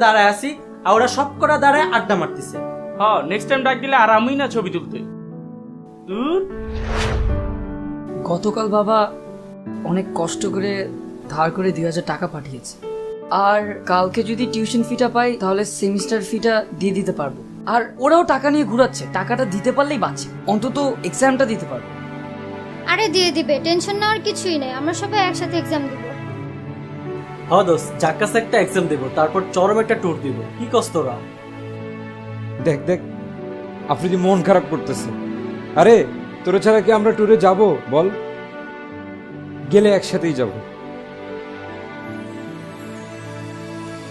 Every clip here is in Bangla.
দাঁড়ায় আছি আর ওরা সব করা দাঁড়ায় আড্ডা মারতেছে। হ্যাঁ, নেক্সট টাইম ডাক দিলে আর আমি না ছবি তুলতে। দূর। গতকাল বাবা অনেক কষ্ট করে ধার করে 2000 টাকা পাঠিয়েছে, আর কালকে যদি টিউশন ফিটা পাই তাহলে সেমিস্টার ফিটা দিয়ে দিতে পারবো। আর ওরাও টাকা নিয়ে ঘুরাচ্ছে, টাকাটা দিতে পারলেই বাঁচে, অন্তত এক্সামটা দিতে পারবো। আরে দিয়ে দিবে, টেনশন নেওয়ার কিছুই নেই, আমরা সবাই একসাথে এক্সাম দিব। হ্যাঁ দোস্ত, জাক্কাস একটা এক্সাম দেবো, তারপর চরম একটা ট্যুর দিব। কি কষ্ট ওরা। দেখ দেখ আফ্রিদি মন খারাপ করতেছে। আরে তোরা ছাড়া কি আমরা ট্যুরে যাব বল? গেলে একসাথেই যাব।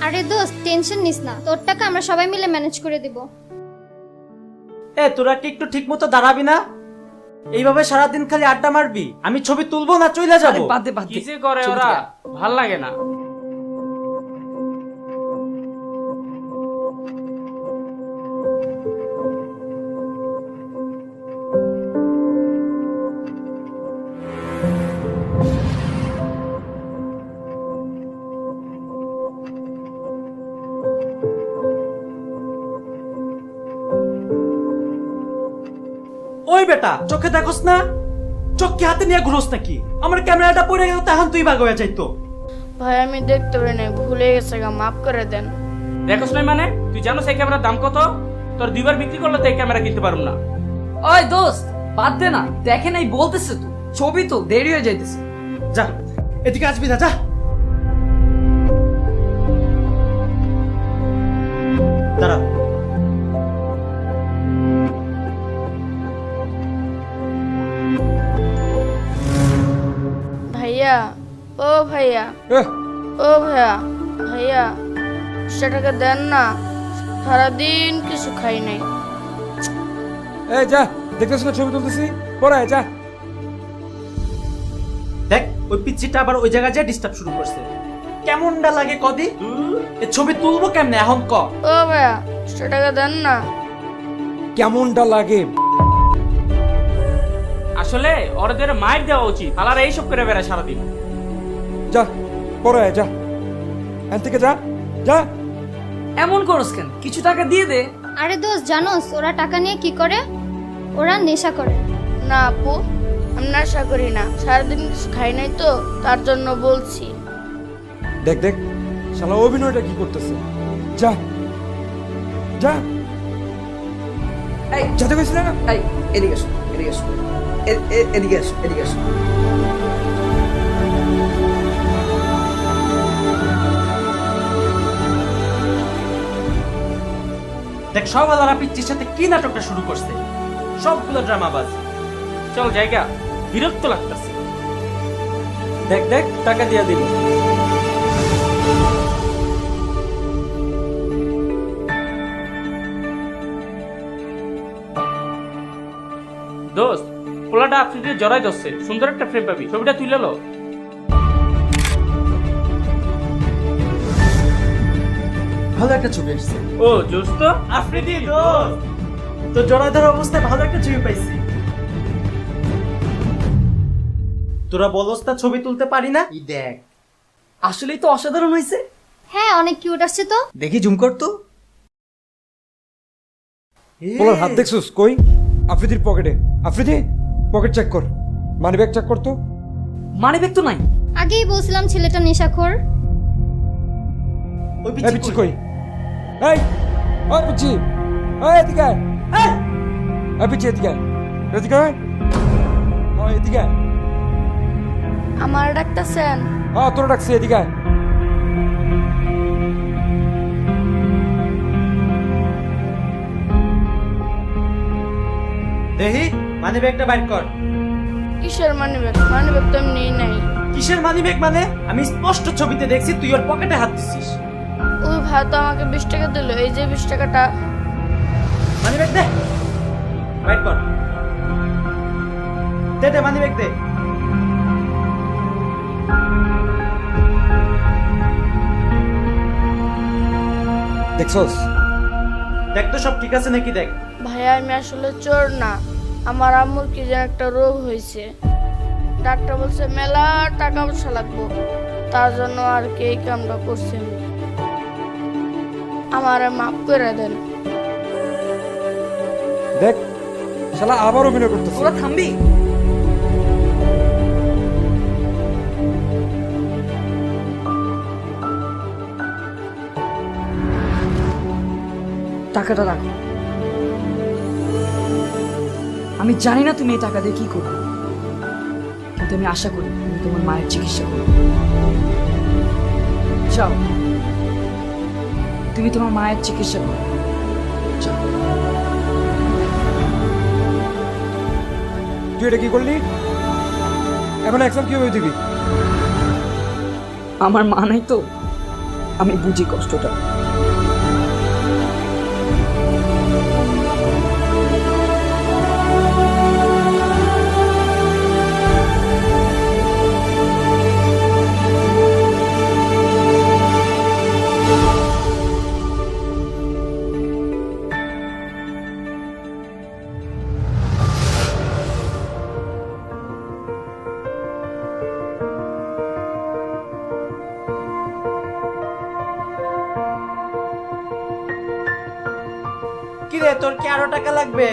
আরে দোস্ত টেনশন নিস না, তোর টাকা আমরা সবাই মিলে ম্যানেজ করে দিব। তোরা কি একটু ঠিক মতো দাঁড়াবি না? এইভাবে সারাদিন খালি আড্ডা মারবি? আমি ছবি তুলবো না চলে আরে যাবো? বাদ দে বাদ দে, কি যে করে ছবি ওরা, তুলে। ভাল লাগে না। ওই বেটা, চোখে দেখোস না? চোখ কি হাতে নিয়ে ঘুরোস নাকি? আমার ক্যামেরাটা পড়ে গেল, তখন তুই ভাগ হয়ে যাইতো। ভাই আমি দেখতে পারি নাই, ভুলে গেছে গা, মাফ করে দেন। দেখোস নাই মানে? তুই জানো সেই ক্যামেরার দাম কত? তোর 2বার বিক্রি করলে তো এই ক্যামেরা কিনতে পারবো না। ওই দোস্ত বাদ দে না, দেখে নাই বলতেছে তো, ছবি তো দেরি হয়ে যাইতেছে। যা, এদিকে আসবি না, যা। দাঁড়া। ভাইয়া, ও ভাইয়া, এহ, ও ভাইয়া, ভাইয়া 100 টাকা দেন না, সারাদিন কিছু খাই নাই। এই যা, দেখতেছ না ছবি তুলতেছি, পড়ায় যা। দেখ, ওই পিচ্চিটা আবার ওই জায়গায় যা ডিস্টার্ব শুরু করছে। কেমনটা লাগে কদি? এ ছবি তুলবো কেমনে এখন ক? ও ভাইয়া 100 টাকা দেন না। কেমনটা লাগে? আসলে ওদের মাইর দেওয়া উচিত, আলারা এইসব করে বেড়ায় সারাদিন। যা, পড়ায় যা, এখান থেকে যা যা। এমন করস কেন, কিছু টাকা দিয়ে দে। আরে দোস্ত জানোস ওরা টাকা নিয়ে কি করে? ওরা নেশা করে। না আপু, আমি নেশা করি না, সারাদিন কিছু খাই নাই তো, তার জন্য বলছি। দেখ দেখ শালা অভিনয়টা কি করতেছে। যা যা, এই যেতে কইছিস না? এই এদিকে এসো, এদিকে এসো, এদিকে এসো, এদিকে এসো। দেখ, সব আলারা পিচ্চির সাথে কি নাটকটা শুরু করছে। সবগুলো ড্রামাবাজ। চল জায়গা, বিরক্ত লাগতেছে। দেখ দেখ, টাকা দিয়ে দিল। দোস্ত, পোলাটা আফ্রিদি জড়াই দছে, সুন্দর একটা ফ্রেম পাবি, ছবিটা তুলে লো। ভালো একটা ছবি এসেছে। ও দোস্ত, আফ্রিদি দোস্ত, তো জড়ায় ধরা অবস্থায় ভালো একটা ছবি পাইছি। তোরা বলস না ছবি তুলতে পারি না? এই দেখ, আসলেই তো অসাধারণ হয়েছে। হ্যাঁ অনেক কিউট আসছে তো। দেখি জুম কর তো। পোলার হাত দেখছিস কই? আফ্রিদির পকেটে। আফ্রিদি পকেট চেক কর, মানি ব্যাগ চেক কর তো। মানি ব্যাগ তো নাই। আগেই বলছিলাম ছেলেটা নেশাখোর। ওই এই পিচ্চি পিচ্ছি কই? কই? এই ওই পিচ্ছি, ওই এদিকে আয়। এই পিচ্ছি এদিকে আয়, এদিকে আয়। ওই এদিকে আয়। আমার ডাকতেছেন? হ্যাঁ তোরা ডাকছি, এদিকে আয়। দেহি, মানি ব্যাগটা বাইর কর। কিসের মানিব্যাগ? মানিব্যাগ তো এমনি নাই। কিসের মানি ব্যাগ মানে? আমি স্পষ্ট ছবিতে দেখছি তুই ওর পকেটে হাত দিছিস। ওই ভাই তো আমাকে 20 টাকা দিল, এই যে 20 টাকাটা। মানি ব্যাগ দে, বাইর কর। দে দে, মানি ব্যাগ দে। দেখছস? দেখ তো সব ঠিক আছে নাকি দেখ। ভাইয়া আমি আসলে চোর না, আমার আম্মুর কি যেন একটা রোগ হয়েছে, ডাক্তার বলছে মেলা টাকা পয়সা লাগবো, তার জন্য আর কি এই কামটা করছি আমি। আমারে মাফ করে দেন। দেখ শালা আবার অভিনয় করতেছে। তোরা থামবি? টাকাটা রাখো। আমি জানি না তুমি এই টাকা দিয়ে কি করবে, কিন্তু আমি আশা করি তুমি তোমার মায়ের চিকিৎসা করবে। যাও, তুমি তোমার মায়ের চিকিৎসা করো। যাও। তুই এটা কি করলি? এখন এক্সাম কিভাবে দিবি? আমার মা নাই তো, আমি বুঝি কষ্টটা। কি রে, তোর কি আরো টাকা লাগবে?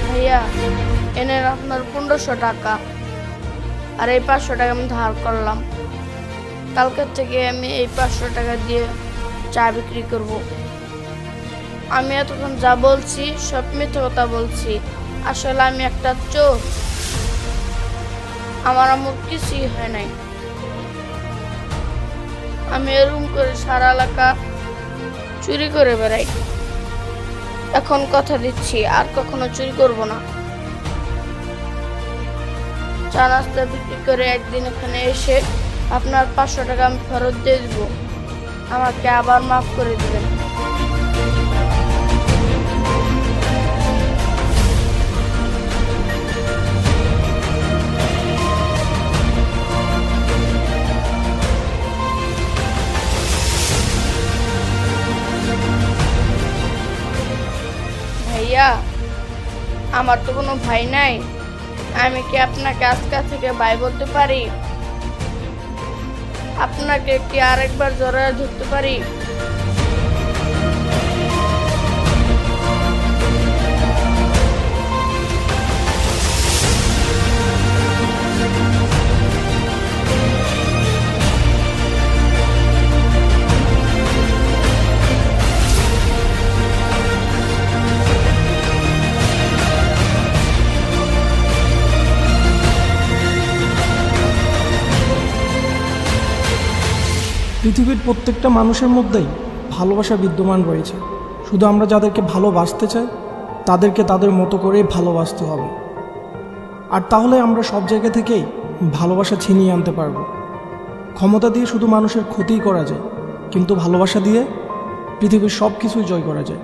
ভাইয়া, এনেন আপনার 1500 টাকা, আর এই 500 টাকা আমি ধার করলাম। কালকের থেকে আমি এই 500 টাকা দিয়ে চা বিক্রি করব। আমি এতক্ষণ যা বলছি সব মিথ্যে কথা বলছি, আসলে আমি একটা চোর। আমার আম্মুর কিছুই হয় নাই। আমি এরকম করে সারা এলাকা চুরি করে বেড়াই। এখন কথা দিচ্ছি আর কখনো চুরি করব না। চা নাস্তা বিক্রি করে একদিন এখানে এসে আপনার 500 টাকা আমি ফেরত দিয়ে দিব। আমাকে আবার মাফ করে দিবেন। ভাইয়া, আমার তো কোনো ভাই নাই, আমি কি আপনাকে আজকে থেকে ভাই বলতে পারি? আপনাকে কি আরেকবার জড়ায় ধরতে পারি? পৃথিবীর প্রত্যেকটা মানুষের মধ্যেই ভালোবাসা বিদ্যমান রয়েছে। শুধু আমরা যাদেরকে ভালোবাসতে চাই তাদেরকে তাদের মতো করেই ভালোবাসতে হবে। আর তাহলে আমরা সব জায়গা থেকেই ভালোবাসা ছিনিয়ে আনতে পারবো। ক্ষমতা দিয়ে শুধু মানুষের ক্ষতিই করা যায়, কিন্তু ভালোবাসা দিয়ে পৃথিবীর সব কিছুই জয় করা যায়।